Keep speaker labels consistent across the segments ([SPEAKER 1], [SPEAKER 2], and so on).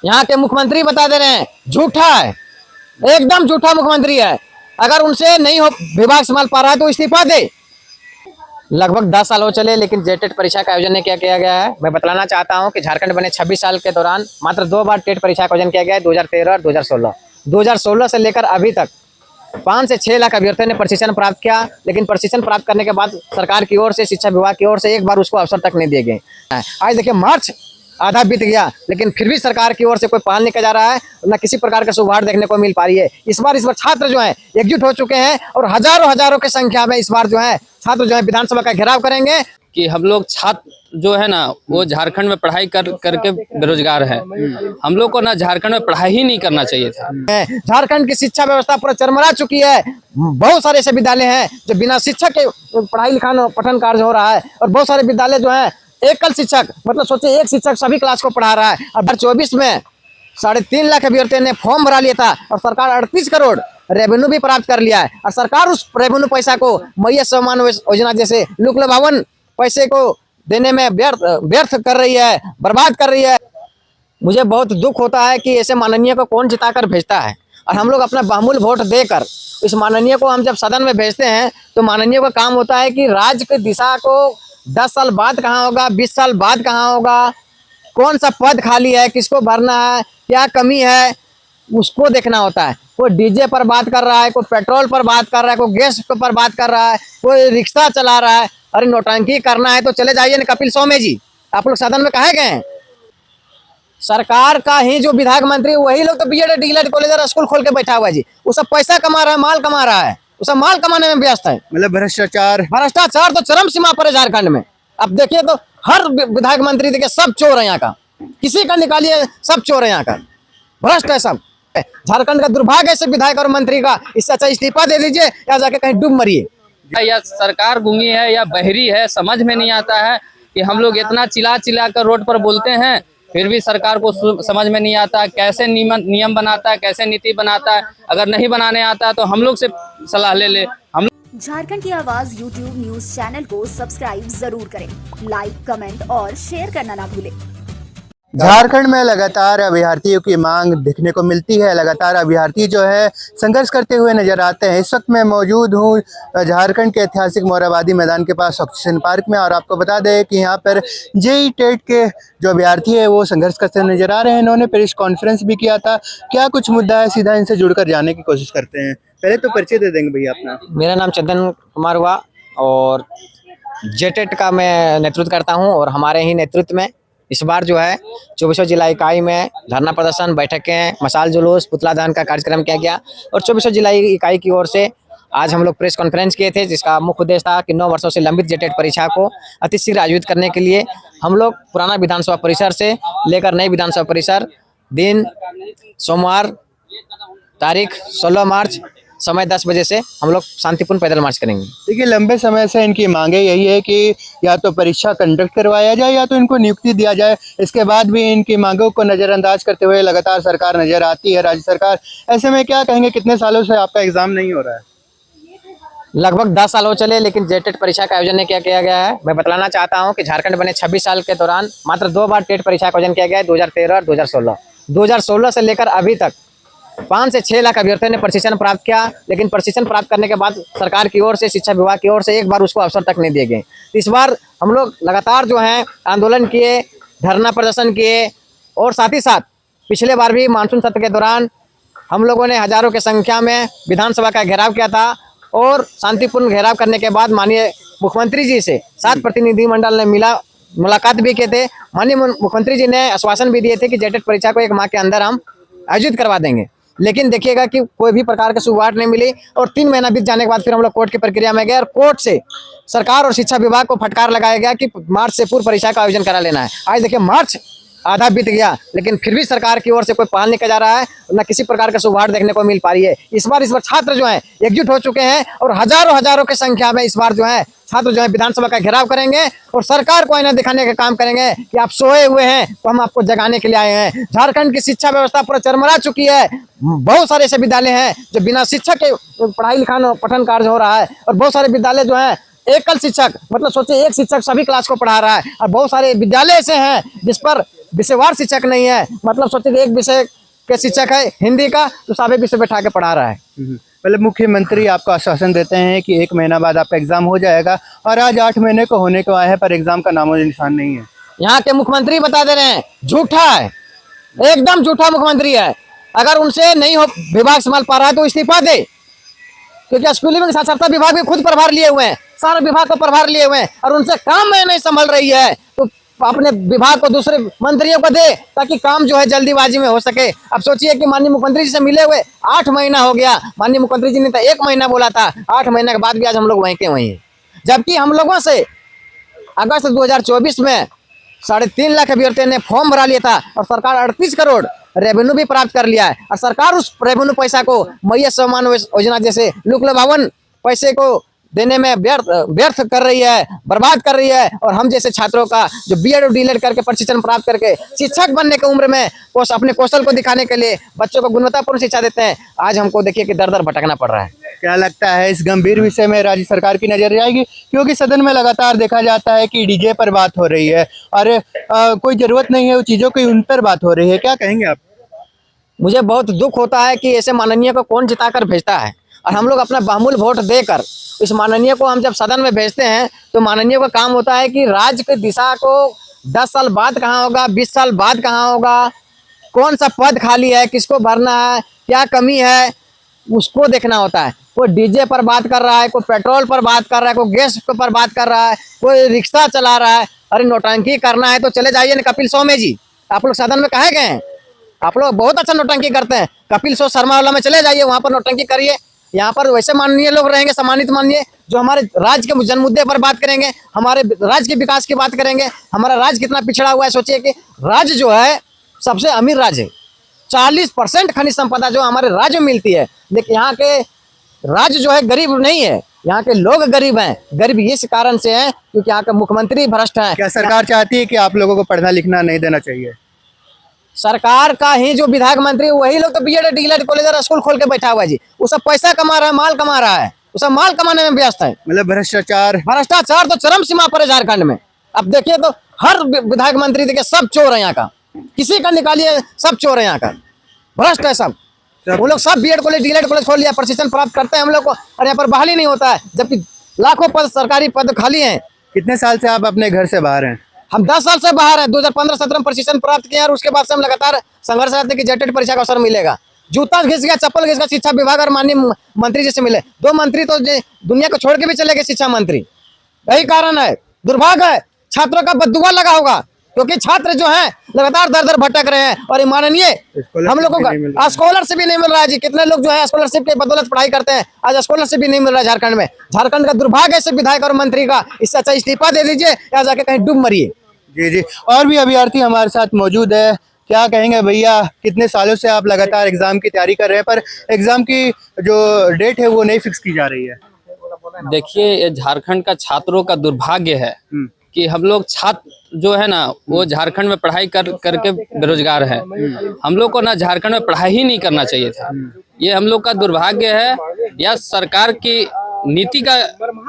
[SPEAKER 1] यहाँ के मुख्यमंत्री बता दे रहे हैं झूठा है, एकदम झूठा मुख्यमंत्री है। अगर उनसे नहीं हो विभाग संभाल पा रहा है तो इस्तीफा दे। लगभग 10 साल हो चले लेकिन जेटेट परीक्षा का आयोजन नहीं किया गया है। मैं बतलाना चाहता हूं कि झारखंड बने 26 साल के दौरान मात्र 2 बार टेट परीक्षा का आयोजन किया गया है, 2013 और 2016। 2016 से लेकर अभी तक 5 से 6 लाख अभ्यर्थियों ने प्रशिक्षण प्राप्त किया, लेकिन प्रशिक्षण प्राप्त करने के बाद सरकार की ओर से, शिक्षा विभाग की ओर से एक बार उसको अवसर तक नहीं दिए गए। आज देखिए मार्च आधा बीत गया लेकिन फिर भी सरकार की ओर से कोई पहल नहीं किया जा रहा है, न किसी प्रकार का सौहार्द देखने को मिल पा रही है। इस बार छात्र जो हैं एकजुट हो चुके हैं और हजारों की संख्या में इस बार जो है छात्र जो है विधानसभा का घेराव करेंगे।
[SPEAKER 2] कि हम लोग छात्र जो है ना वो झारखंड में पढ़ाई करके बेरोजगार है। हम लोग को ना झारखंड में पढ़ाई ही नहीं करना चाहिए था।
[SPEAKER 1] झारखंड की शिक्षा व्यवस्था पूरा चरमरा चुकी है। बहुत सारे ऐसे विद्यालय हैं जो बिना शिक्षक के पढ़ाई लिखाई पठन कार्य हो रहा है और बहुत सारे विद्यालय जो है एकल शिक्षक, मतलब सोचिए एक शिक्षक सभी क्लास को पढ़ा रहा है। अब 2024 में 3.5 लाख अभ्यर्थियों ने फॉर्म भरा लिया था और सरकार 38 करोड़ रेवेन्यू भी प्राप्त कर लिया है और सरकार उस रेवेन्यू पैसा को मैया सम्मान योजना जैसे लोक लुभावन पैसे को देने में व्यर्थ कर रही है, बर्बाद कर रही है। मुझे बहुत दुख होता है कि ऐसे माननीय को कौन जिताकर भेजता है और हम लोग अपना बहुमूल्य वोट देकर इस माननीय को हम जब सदन में भेजते हैं तो माननीय का काम होता है कि राज्य की दिशा को 10 साल बाद कहाँ होगा, 20 साल बाद कहाँ होगा, कौन सा पद खाली है, किसको भरना है, क्या कमी है, उसको देखना होता है। कोई डीजे पर बात कर रहा है, कोई पेट्रोल पर बात कर रहा है, कोई गैस पर बात कर रहा है, कोई रिक्शा चला रहा है। अरे नौटंकी करना है तो चले जाइए ना कपिल सौम्य जी, आप लोग सदन में कहे गए हैं? सरकार का ही जो विधायक मंत्री वही लोग तो बीएड डीएलएड कॉलेज और स्कूल खोल के बैठा हुआ है जी। वो सब पैसा कमा रहा है, माल कमा रहा है, वो सब माल कमाने में व्यस्त है।
[SPEAKER 3] मतलब भ्रष्टाचार
[SPEAKER 1] तो चरम सीमा पर है झारखंड में। अब देखिए तो हर विधायक मंत्री देखिए सब चोर है यहाँ का, किसी का निकालिए सब चोर है यहाँ का, भ्रष्ट है सब। झारखंड का दुर्भाग्य है विधायक और मंत्री का। इससे अच्छा इस्तीफा दे दीजिए या जाके कहीं डूब मरिए।
[SPEAKER 2] या सरकार गूंगी है या बहरी है, समझ में नहीं आता है कि हम लोग इतना चिल्ला कर रोड पर बोलते हैं फिर भी सरकार को समझ में नहीं आता कैसे नियम बनाता है, कैसे नीति बनाता है। अगर नहीं बनाने आता तो हम लोग से सलाह ले हम।
[SPEAKER 4] झारखंड की आवाज यूट्यूब न्यूज चैनल को सब्सक्राइब जरूर करें, लाइक, कमेंट और शेयर करना ना भूलें।
[SPEAKER 3] झारखंड में लगातार अभ्यर्थियों की मांग देखने को मिलती है। लगातार अभ्यर्थी जो है संघर्ष करते हुए नजर आते हैं। इस वक्त मैं मौजूद हूँ झारखंड के ऐतिहासिक मोरहाबादी मैदान के पास ऑक्सीजन पार्क में और आपको बता दें कि यहाँ पर जेईई टेट के जो अभ्यर्थी है वो संघर्ष करते नजर आ रहे हैं। इन्होंने प्रेस कॉन्फ्रेंस भी किया था। क्या कुछ मुद्दा है, सीधा इनसे जुड़कर जाने की कोशिश करते हैं। पहले तो परिचय दे देंगे भैया अपना।
[SPEAKER 1] मेरा नाम चंदन कुमार हुआ और जेटेट का मैं नेतृत्व करता हूँ और हमारे ही नेतृत्व में इस बार जो है 24 जिला इकाई में धरना प्रदर्शन, बैठकें, मशाल जुलूस, पुतला दहन का कार्यक्रम किया गया और 24 जिला इकाई की ओर से आज हम लोग प्रेस कॉन्फ्रेंस किए थे, जिसका मुख्य उद्देश्य था कि 9 वर्षों से लंबित जेटेट परीक्षा को अतिशीघ्र आयोजित करने के लिए हम लोग पुराना विधानसभा परिसर से लेकर नई विधानसभा परिसर दिन सोमवार तारीख 16 मार्च समय 10 बजे से हम लोग शांतिपूर्ण पैदल मार्च करेंगे।
[SPEAKER 3] देखिए लंबे समय से इनकी मांगे यही है कि या तो परीक्षा कंडक्ट करवाया जाए या तो इनको नियुक्ति दिया जाए। इसके बाद भी इनकी मांगों को नज़रअंदाज करते हुए लगातार सरकार नजर आती है, राज्य सरकार। ऐसे में क्या कहेंगे, कितने सालों से आपका एग्जाम नहीं हो रहा है?
[SPEAKER 1] लगभग 10 साल हो चले लेकिन जेटेट परीक्षा का आयोजन नहीं किया गया है। मैं बतलाना चाहता हूं कि झारखंड बने 26 साल के दौरान मात्र 2 बार टेट परीक्षा का आयोजन किया गया है, 2013 और 2016। 2016 से लेकर अभी तक 5 से 6 लाख अभ्यर्थियों ने प्रशिक्षण प्राप्त किया, लेकिन प्रशिक्षण प्राप्त करने के बाद सरकार की ओर से, शिक्षा विभाग की ओर से एक बार उसको अवसर तक नहीं दिए गए। इस बार हम लोग लगातार जो है आंदोलन किए, धरना प्रदर्शन किए और साथ ही साथ पिछले बार भी मानसून सत्र के दौरान हम लोगों ने हजारों की संख्या में विधानसभा का घेराव किया था और शांतिपूर्ण घेराव करने के बाद माननीय मुख्यमंत्री जी से 7 प्रतिनिधिमंडल ने मुलाकात भी किए थे। माननीय मुख्यमंत्री जी ने आश्वासन भी दिए थे कि जेटेट परीक्षा को 1 माह के अंदर हम आयोजित करवा देंगे, लेकिन देखिएगा कि कोई भी प्रकार की सुधार नहीं मिली और 3 महीना बीत जाने के बाद फिर हम लोग कोर्ट की प्रक्रिया में गए और कोर्ट से सरकार और शिक्षा विभाग को फटकार लगाया गया कि मार्च से पूर्व परीक्षा का आयोजन करा लेना है। आज देखिए मार्च आधा बीत गया लेकिन फिर भी सरकार की ओर से कोई पहल नहीं किया जा रहा है, न किसी प्रकार का सौहार्द देखने को मिल पा रही है। इस बार छात्र जो हैं एकजुट हो चुके हैं और हजारों की संख्या में इस बार जो है छात्र जो है विधानसभा का घेराव करेंगे और सरकार को आईना दिखाने का काम करेंगे कि आप सोए हुए हैं तो हम आपको जगाने के लिए आए हैं। झारखंड की शिक्षा व्यवस्था पूरा चरमरा चुकी है। बहुत सारे ऐसे विद्यालय हैं जो बिना शिक्षक के पढ़ाई लिखाई पठन कार्य हो रहा है और बहुत सारे विद्यालय जो है एकल शिक्षक, मतलब सोचिए एक शिक्षक सभी क्लास को पढ़ा रहा है और बहुत सारे विद्यालय ऐसे हैं जिस पर विषयवार शिक्षक नहीं है। मतलब सोचिए एक विषय के शिक्षक है हिंदी का, तो सभी विषय बैठा के पढ़ा रहा है।
[SPEAKER 3] मतलब मुख्यमंत्री आपको आश्वासन देते हैं कि 1 महीना बाद आपका एग्जाम हो जाएगा, और आज 8 महीने को होने को आए हैं पर एग्जाम का नामो निशान नहीं है।
[SPEAKER 1] यहाँ के मुख्यमंत्री बता दे रहे हैं झूठा है, एकदम झूठा मुख्यमंत्री है। अगर उनसे नहीं हो विभाग संभाल पा रहा है तो इस्तीफा दे, क्योंकि स्कूली साक्षरता विभाग भी खुद प्रभार लिए हुए हैं, सारे विभाग को प्रभार लिए हुए हैं, और उनसे काम में नहीं संभल रही है तो अपने विभाग को दूसरे मंत्रियों को दे, ताकि काम जो है जल्दीबाजी में हो सके। अब सोचिए कि माननीय मुख्यमंत्री जी से मिले हुए 8 महीना हो गया, माननीय मुख्यमंत्री जी ने तो 1 महीना बोला था, 8 महीने के बाद भी आज हम लोग वहीं के वहीं हैं। जबकि हम लोगों से अगस्त 2024 में 3.5 लाख अभ्यर्थियों ने फॉर्म भरा लिया था, और सरकार 38 करोड़ रेवेन्यू भी प्राप्त कर लिया है, और सरकार उस रेवेन्यू पैसा को मैया सम्मान योजना जैसे लुक-लुभावन पैसे को देने में व्यर्थ कर रही है, बर्बाद कर रही है। और हम जैसे छात्रों का जो बीएड और डीएड करके प्रशिक्षण प्राप्त करके शिक्षक बनने की उम्र में अपने कौशल को दिखाने के लिए बच्चों को गुणवत्तापूर्ण शिक्षा देते हैं, आज हमको देखिए कि दर दर भटकना पड़ रहा है।
[SPEAKER 3] क्या लगता है इस गंभीर विषय में राज्य सरकार की नजर जाएगी? क्योंकि सदन में लगातार देखा जाता है कि डीजे पर बात हो रही है, और कोई जरूरत नहीं है वो चीजों की, उन पर बात हो रही है। क्या कहेंगे आप?
[SPEAKER 1] मुझे बहुत दुख होता है कि ऐसे माननीय को कौन जिताकर भेजता है, और हम लोग अपना बहुमूल्य वोट देकर इस माननीय को हम जब सदन में भेजते हैं तो माननीय का काम होता है कि राज्य की दिशा को 10 साल बाद कहाँ होगा, 20 साल बाद कहाँ होगा, कौन सा पद खाली है, किसको भरना है, क्या कमी है, उसको देखना होता है। कोई डीजे पर बात कर रहा है, कोई पेट्रोल पर बात कर रहा है, कोई गैस पर बात कर रहा है, कोई रिक्शा चला रहा है। अरे नौटंकी करना है तो चले जाइए ना कपिल शो में जी, आप लोग सदन में कहे गए हैं? आप लोग बहुत अच्छा नौटंकी करते हैं, कपिल शो शर्मा वाला में चले जाइए, वहां पर नौटंकी करिए। यहाँ पर वैसे माननीय लोग रहेंगे, सम्मानित माननीय, जो हमारे राज्य के जन मुद्दे पर बात करेंगे, हमारे राज्य के विकास की बात करेंगे। हमारा राज्य कितना पिछड़ा हुआ है, सोचिए कि राज्य जो है सबसे अमीर राज्य है, 40% खनिज संपदा जो हमारे राज्य में मिलती है। लेकिन यहाँ के राज्य जो है गरीब नहीं है, यहाँ के लोग गरीब हैं। गरीब इस कारण से है क्योंकि यहाँ का मुख्यमंत्री भ्रष्ट है।
[SPEAKER 3] क्या सरकार चाहती है कि आप लोगों को पढ़ना लिखना नहीं देना चाहिए?
[SPEAKER 1] सरकार का ही जो विधायक मंत्री, वही लोग तो बीएड डीएड कॉलेज और स्कूल खोल के बैठा हुआ है जी। वो सब पैसा कमा रहा है, माल कमा रहा है, वो सब माल कमाने में व्यस्त है।
[SPEAKER 3] मतलब
[SPEAKER 1] भ्रष्टाचार तो चरम सीमा पर है झारखंड में। अब देखिए तो हर विधायक मंत्री देखिए सब चोर है यहाँ का, किसी का निकालिए सब चोर है यहाँ का, भ्रष्ट है सब। वो लोग सब बीएड कॉलेज डीएड कॉलेज खोल लिया, प्रशिक्षण प्राप्त करते हैं हम लोग को, और यहाँ पर बहाली नहीं होता है, जबकि लाखों पद सरकारी पद खाली हैं।
[SPEAKER 3] कितने साल से आप अपने घर से बाहर हैं?
[SPEAKER 1] हम 10 साल से बाहर हैं। 2015-17 में प्रशिक्षण प्राप्त किया, और उसके बाद से हम लगातार संघर्ष करते हैं कि जेटेट परीक्षा का अवसर मिलेगा। जूता घिस गया, चप्पल घिस गया, शिक्षा विभाग और माननीय मंत्री जी से मिले। 2 मंत्री तो दुनिया को छोड़ के भी चले गए, शिक्षा मंत्री। यही कारण है, दुर्भाग्य है, छात्रों का बद्दुआ लगा होगा, क्योंकि छात्र जो हैं लगातार दर दर भटक रहे हैं। और माननीय हम लोगों को स्कॉलरशिप भी नहीं मिल रहा है जी। कितने लोग जो है स्कॉलरशिप के बदौलत पढ़ाई करते हैं, आज स्कॉलरशिप भी नहीं मिल रहा है झारखंड में। झारखंड का दुर्भाग्य है विधायक और मंत्री का। इससे अच्छा इस्तीफा दे दीजिए या जाके कहीं डूब मरिए।
[SPEAKER 3] जी जी। और भी अभ्यर्थी हमारे साथ मौजूद है, क्या कहेंगे भैया? कितने सालों से आप लगातार एग्जाम की तैयारी कर रहे हैं, पर एग्जाम की जो डेट है वो नहीं फिक्स की जा रही है?
[SPEAKER 2] देखिए, ये झारखंड का छात्रों का दुर्भाग्य है कि हम लोग छात्र जो है ना, वो झारखंड में पढ़ाई करके बेरोजगार है। हम लोग को ना झारखंड में पढ़ाई ही नहीं करना चाहिए था। ये हम लोग का दुर्भाग्य है, या सरकार की नीति का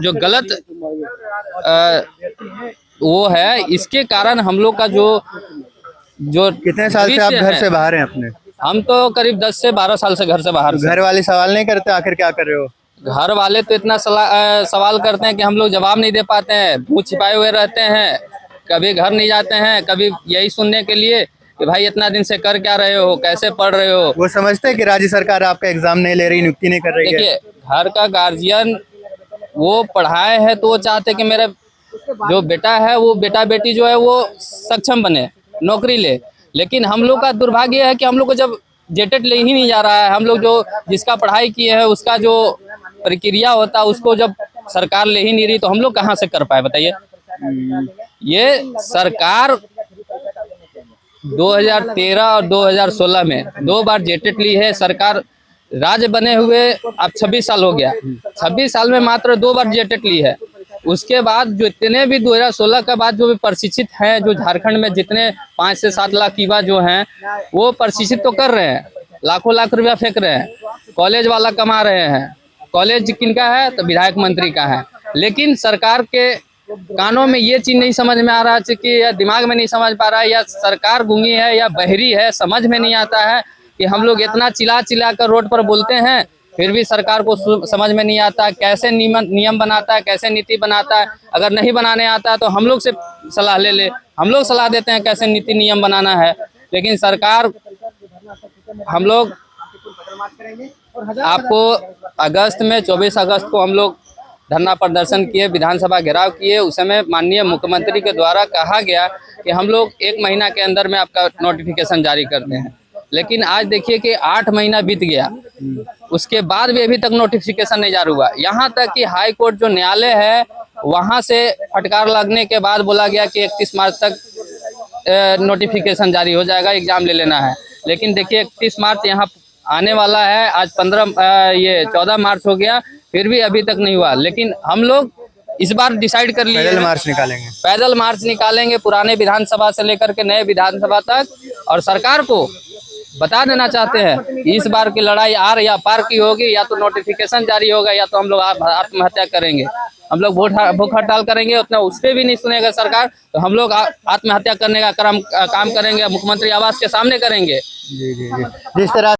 [SPEAKER 2] जो गलत वो है, इसके कारण हम लोग का जो
[SPEAKER 3] कितने साल से आप घर से बाहर हैं अपने?
[SPEAKER 2] हम तो करीब 10 से 12 साल से घर से बाहर।
[SPEAKER 3] घर वाले सवाल नहीं करते आखिर क्या कर रहे हो?
[SPEAKER 2] घर वाले तो इतना सवाल करते हैं कि हम लोग जवाब नहीं दे पाते हैं, मुंह छिपाए हुए रहते हैं। कभी घर नहीं जाते हैं, कभी यही सुनने के लिए कि भाई इतना दिन से कर क्या रहे हो, कैसे पढ़ रहे हो।
[SPEAKER 3] वो समझते हैं कि राज्य सरकार आपका एग्जाम नहीं ले रही, नियुक्ति नहीं कर रही है।
[SPEAKER 2] देखिए, घर का गार्जियन वो पढ़ाए है तो वो चाहते कि मेरा जो बेटा है, वो बेटा बेटी जो है वो सक्षम बने, नौकरी ले। लेकिन हम लोग का दुर्भाग्य है कि हम लोग को जब जेटेट ले ही नहीं जा रहा है, हम लोग जो जिसका पढ़ाई किए हैं उसका जो प्रक्रिया होता है उसको जब सरकार ले ही नहीं रही, तो हम लोग कहाँ से कर पाए बताइए। ये सरकार 2013 और 2016 में 2 बार जेटेट ली है सरकार। राज्य बने हुए अब 26 साल हो गया, 26 साल में मात्र 2 बार जेटेट ली है। उसके बाद जो इतने भी 2016 के बाद जो भी प्रशिक्षित हैं, जो झारखंड में जितने 5 से 7 लाख युवा जो हैं, वो प्रशिक्षित तो कर रहे हैं, लाखों लाख रुपया फेंक रहे हैं, कॉलेज वाला कमा रहे हैं। कॉलेज किनका है? तो विधायक मंत्री का है। लेकिन सरकार के कानों में ये चीज नहीं समझ में आ रहा है कि या दिमाग में नहीं समझ पा रहा है, या सरकार गूंगी है या बहरी है, समझ में नहीं आता है कि हम लोग इतना चिल्ला चिल्ला कर रोड पर बोलते हैं, फिर भी सरकार को समझ में नहीं आता कैसे नियम बनाता है, कैसे नीति बनाता है। अगर नहीं बनाने आता है तो हम लोग से सलाह ले, हम लोग सलाह देते हैं कैसे नीति नियम बनाना है, लेकिन सरकार हम लोग आपको अगस्त में 24 अगस्त को हम लोग धरना प्रदर्शन किए, विधानसभा घेराव किए। उस समय माननीय मुख्यमंत्री के द्वारा कहा गया कि हम लोग 1 महीना के अंदर में आपका नोटिफिकेशन जारी करते हैं, लेकिन आज देखिए कि 8 महीना बीत गया, उसके बाद भी अभी तक नोटिफिकेशन नहीं जारी हुआ। यहाँ तक कि हाई कोर्ट जो न्यायालय है वहाँ से फटकार लगने के बाद बोला गया कि 31 मार्च तक नोटिफिकेशन जारी हो जाएगा, एग्जाम ले लेना है। लेकिन देखिए 31 मार्च यहाँ आने वाला है, आज 14 मार्च हो गया, फिर भी अभी तक नहीं हुआ। लेकिन हम लोग इस बार डिसाइड कर लिए
[SPEAKER 3] पैदल मार्च निकालेंगे।
[SPEAKER 2] पैदल मार्च निकालेंगे पुराने विधानसभा से लेकर के नए विधानसभा तक, और सरकार को बता देना चाहते हैं कि इस बार की लड़ाई आर या पार की होगी, या तो नोटिफिकेशन जारी होगा या तो हम लोग आत्महत्या करेंगे। हम लोग भूख हड़ताल करेंगे, उतना उस पर भी नहीं सुनेगा सरकार, तो हम लोग आत्महत्या करने का काम करेंगे, मुख्यमंत्री आवास के सामने करेंगे।
[SPEAKER 3] जी जी जी, जिस तरह